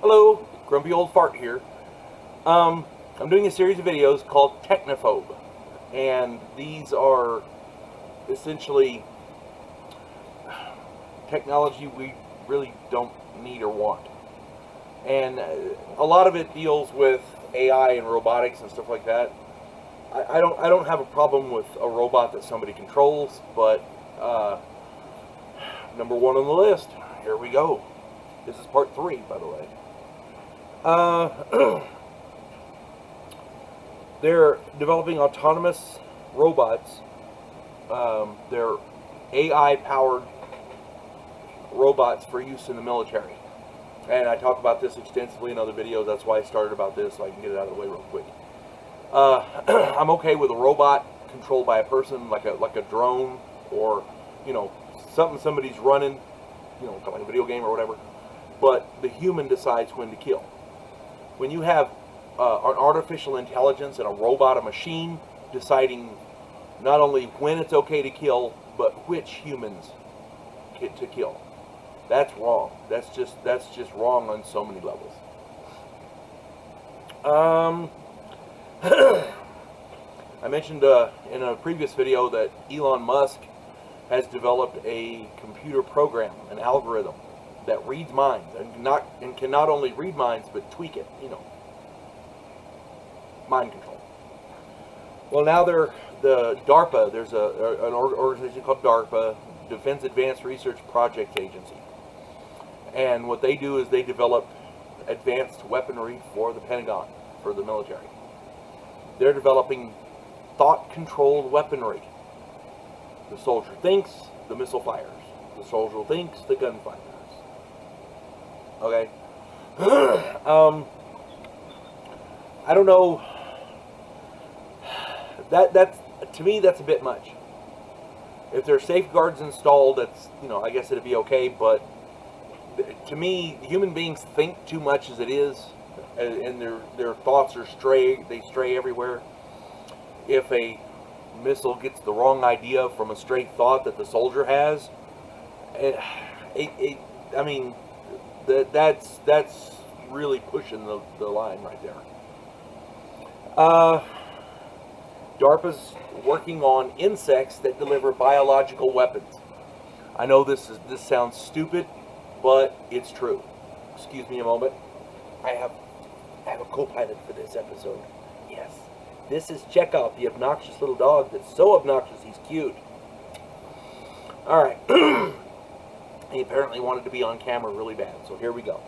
Hello, Grumpy Old Fart here. I'm doing a series of videos called Technophobe, and these are essentially technology we really don't need or want. And a lot of it deals with AI and robotics and stuff like that. I don't have a problem with a robot that somebody controls, but number one on the list. Here we go. This is part 3, by the way. They're developing autonomous robots. They're AI-powered robots for use in the military. And I talk about this extensively in other videos. That's why I started about this, so I can get it out of the way real quick. I'm okay with a robot controlled by a person, like a drone, or something somebody's running, like a video game or whatever. But the human decides when to kill. When you have an artificial intelligence and a robot, a machine, deciding not only when it's okay to kill, but which humans to kill, that's wrong. That's just wrong on so many levels. I mentioned in a previous video that Elon Musk has developed a computer program, an algorithm that reads minds and can not only read minds but tweak it, mind control. Well, now the DARPA, there's an organization called DARPA, Defense Advanced Research Project Agency, and what they do is they develop advanced weaponry for the Pentagon, for the military. They're developing thought-controlled weaponry. The soldier thinks, the missile fires. The soldier thinks, the gun fires. Okay? I don't know. That's to me, that's a bit much. If there are safeguards installed, that's, I guess it'd be okay, but to me, human beings think too much as it is, and their thoughts are they stray everywhere. If a missile gets the wrong idea from a stray thought that the soldier has, I mean, that's really pushing the line right there. DARPA's working on insects that deliver biological weapons. I know this sounds stupid, but it's true. Excuse me a moment. I have a co-pilot for this episode. Yes. This is Chekhov, the obnoxious little dog that's so obnoxious he's cute. Alright. He apparently wanted to be on camera really bad, so here we go.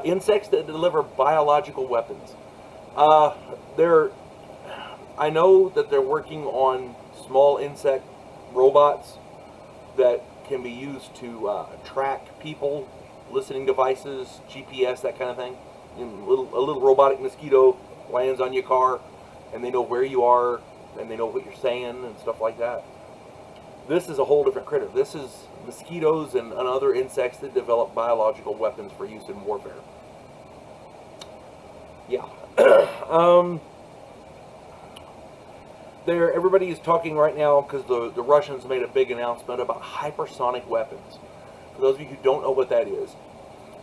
Insects that deliver biological weapons. I know that they're working on small insect robots that can be used to track people, listening devices, GPS, that kind of thing. A little robotic mosquito lands on your car, and they know where you are, and they know what you're saying, and stuff like that. This is a whole different critter. This is mosquitoes and other insects that develop biological weapons for use in warfare. Yeah. Everybody is talking right now because the Russians made a big announcement about hypersonic weapons. For those of you who don't know what that is,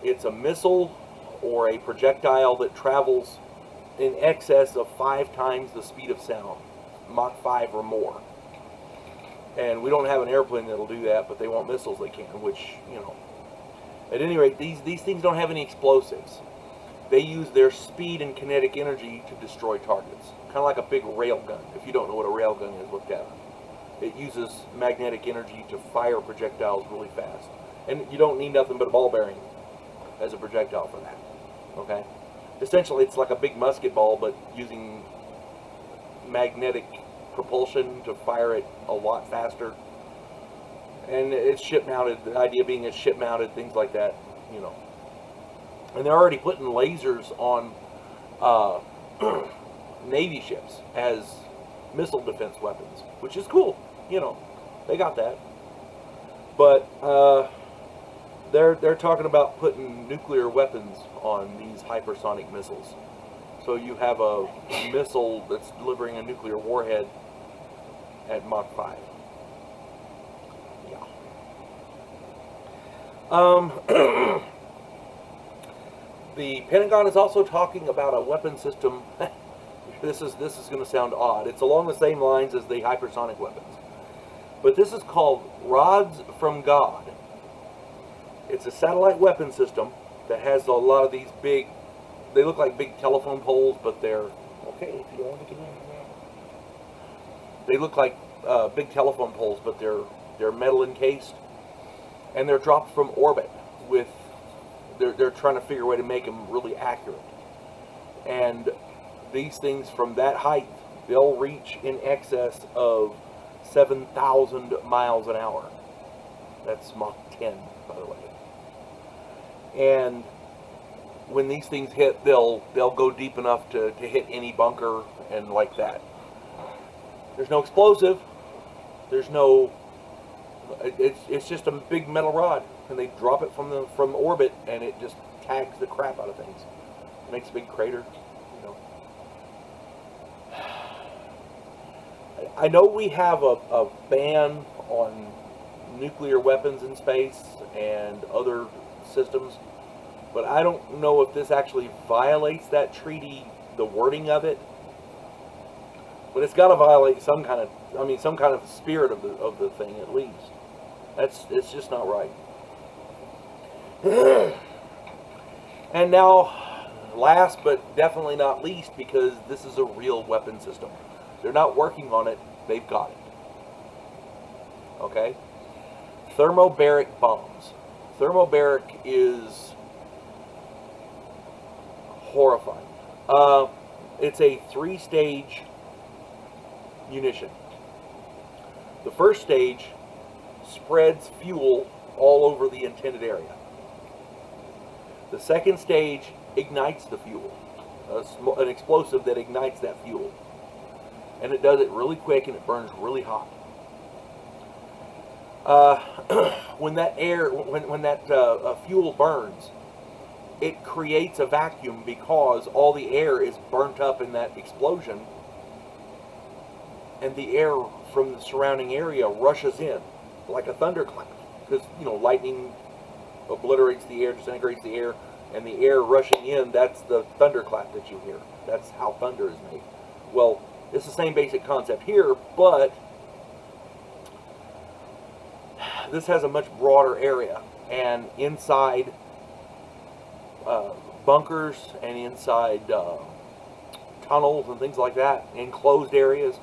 it's a missile or a projectile that travels in excess of 5 times the speed of sound, Mach 5 or more. And we don't have an airplane that'll do that, but they want missiles that can, which, At any rate, these things don't have any explosives. They use their speed and kinetic energy to destroy targets. Kind of like a big rail gun. If you don't know what a rail gun is, look at it. It uses magnetic energy to fire projectiles really fast. And you don't need nothing but a ball bearing as a projectile for that. Okay? Essentially, it's like a big musket ball, but using magnetic propulsion to fire it a lot faster. And it's ship-mounted. The idea being it's ship-mounted, things like that, And they're already putting lasers on Navy ships as missile defense weapons, which is cool. They got that. But they're talking about putting nuclear weapons on these hypersonic missiles. So you have a missile that's delivering a nuclear warhead at Mach 5. Yeah. The Pentagon is also talking about a weapon system. This is going to sound odd. It's along the same lines as the hypersonic weapons, but this is called Rods from God. It's a satellite weapon system that has a lot of these big. They look like big telephone poles, but they're okay. If you want to get in there, they look like big telephone poles, but they're metal encased, and they're dropped from orbit with. They're trying to figure a way to make them really accurate. And these things from that height, they'll reach in excess of 7,000 miles an hour. That's Mach 10, by the way. And when these things hit, they'll go deep enough to hit any bunker and like that. There's no explosive. There's no. It's just a big metal rod, and they drop it from orbit, and it just tags the crap out of things. It makes a big crater, you know. I know we have a ban on nuclear weapons in space and other systems, but I don't know if this actually violates that treaty, the wording of it. But it's got to violate some kind of spirit of the thing at least. It's just not right. And now, last but definitely not least, because this is a real weapon system. They're not working on it, they've got it. Okay? Thermobaric bombs. Thermobaric is horrifying. It's a 3-stage munition. The first stage spreads fuel all over the intended area. The second stage ignites the fuel, an explosive that ignites that fuel, and it does it really quick and it burns really hot. When that fuel burns, it creates a vacuum because all the air is burnt up in that explosion, and the air from the surrounding area rushes in like a thunderclap, because lightning obliterates the air, disintegrates the air, and the air rushing in, that's the thunderclap that you hear. That's how thunder is made. Well, it's the same basic concept here, but this has a much broader area, and inside bunkers and inside tunnels and things like that, enclosed areas,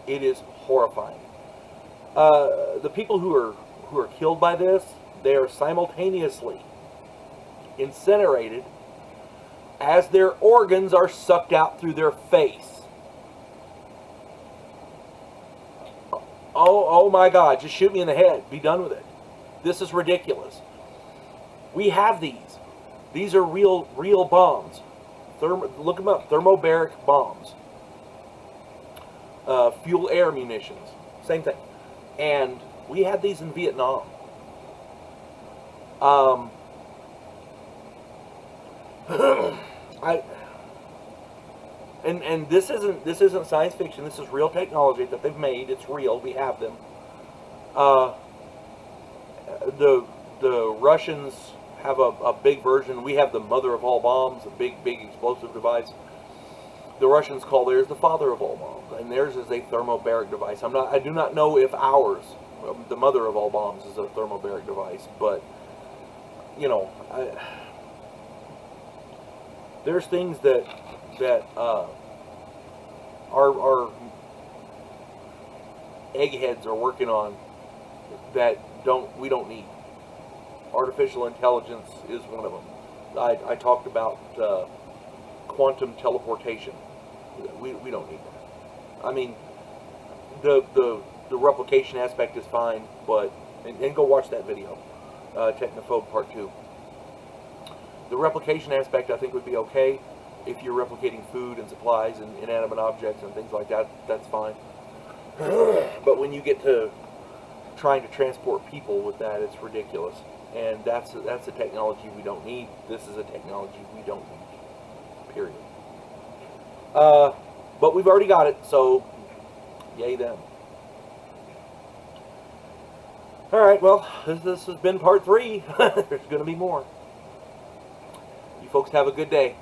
it is horrifying. The people who are killed by this, they are simultaneously incinerated as their organs are sucked out through their face. Oh my God, just shoot me in the head. Be done with it. This is ridiculous. We have these. These are real bombs. Look them up. Thermobaric bombs. Fuel air munitions. Same thing. And we had these in Vietnam. And this isn't science fiction. This is real technology that they've made. It's real. We have them. The Russians have a big version. We have the mother of all bombs, a big explosive device. The Russians call theirs the father of all bombs, and theirs is a thermobaric device. I do not know if ours, the mother of all bombs, is a thermobaric device, but there's things that our eggheads are working on that we don't need. Artificial intelligence is one of them. I talked about quantum teleportation. We don't need that. I mean, the replication aspect is fine, but and go watch that video, Technophobe Part 2. The replication aspect I think would be okay if you're replicating food and supplies and inanimate objects and things like that. That's fine. But when you get to trying to transport people with that, it's ridiculous. And that's a technology we don't need. This is a technology we don't need. Period. But we've already got it, so yay them. Alright, well, this has been part 3. There's going to be more. You folks have a good day.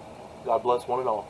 God bless one and all.